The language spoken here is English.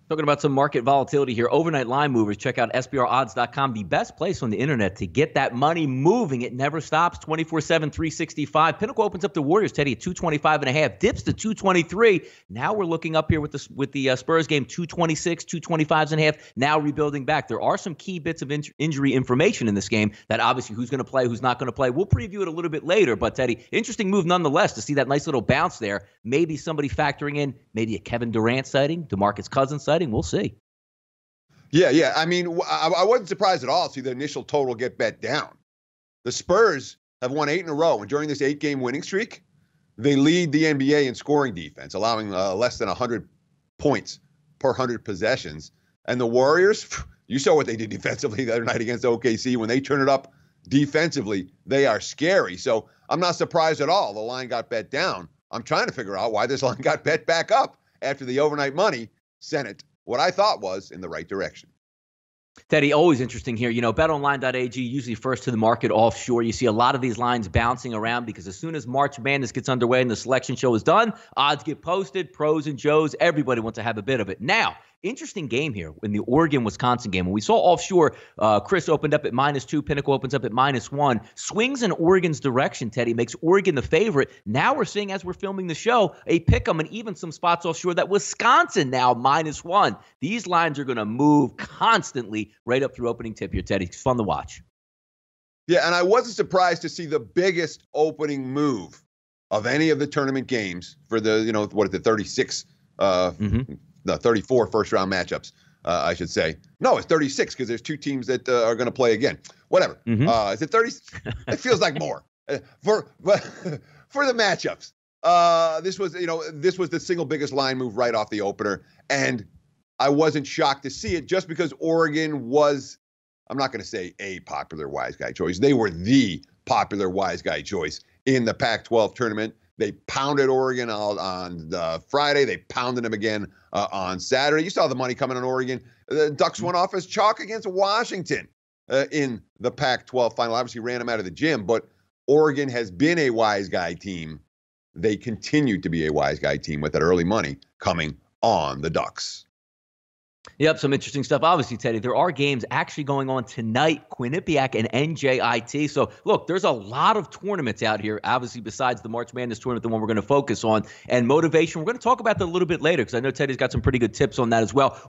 Talking about some market volatility here. Overnight line movers. Check out SBRodds.com, the best place on the internet to get that money moving. It never stops, 24/7, 365. Pinnacle opens up the Warriors, Teddy, at 225.5, dips to 223. Now we're looking up here with the Spurs game, 226, 225.5. Now rebuilding back. There are some key bits of injury information in this game that obviously who's going to play, who's not going to play. We'll preview it a little bit later. But Teddy, interesting move nonetheless to see that nice little bounce there. Maybe somebody factoring in maybe a Kevin Durant sighting, DeMarcus Cousins sighting. We'll see. Yeah. I mean, I wasn't surprised at all to see the initial total get bet down. The Spurs have won 8 in a row, and during this 8-game winning streak, they lead the NBA in scoring defense, allowing less than 100 points per 100 possessions. And the Warriors, you saw what they did defensively the other night against OKC. When they turn it up defensively, they are scary. So I'm not surprised at all the line got bet down. I'm trying to figure out why this line got bet back up after the overnight money sent it what I thought was in the right direction. Teddy, always interesting here. You know, betonline.ag, usually first to the market offshore. You see a lot of these lines bouncing around because as soon as March Madness gets underway and the selection show is done, odds get posted, pros and Joes, everybody wants to have a bit of it. Now, interesting game here in the Oregon-Wisconsin game. When we saw offshore, Chris opened up at -2, Pinnacle opens up at -1. Swings in Oregon's direction, Teddy, makes Oregon the favorite. Now we're seeing, as we're filming the show, a pick'em and even some spots offshore that Wisconsin now -1. These lines are going to move constantly right up through opening tip here, Teddy. It's fun to watch. Yeah, and I wasn't surprised to see the biggest opening move of any of the tournament games for the, the 36 the 34 first-round matchups, I should say. No, it's 36 because there's 2 teams that are going to play again. Whatever. Is it 30? It feels like more. For the matchups, this was the single biggest line move right off the opener, and I wasn't shocked to see it just because Oregon was, I'm not going to say a popular wise guy choice. They were the popular wise guy choice in the Pac-12 tournament. They pounded Oregon on Friday. They pounded them again on Saturday. You saw the money coming on Oregon. The Ducks went off as chalk against Washington in the Pac-12 final. Obviously ran them out of the gym, but Oregon has been a wise guy team. They continue to be a wise guy team with that early money coming on the Ducks. Yep, some interesting stuff. Obviously, Teddy, there are games actually going on tonight, Quinnipiac and NJIT. So, look, there's a lot of tournaments out here, obviously, besides the March Madness tournament, the one we're going to focus on. And motivation, we're going to talk about that a little bit later because I know Teddy's got some pretty good tips on that as well.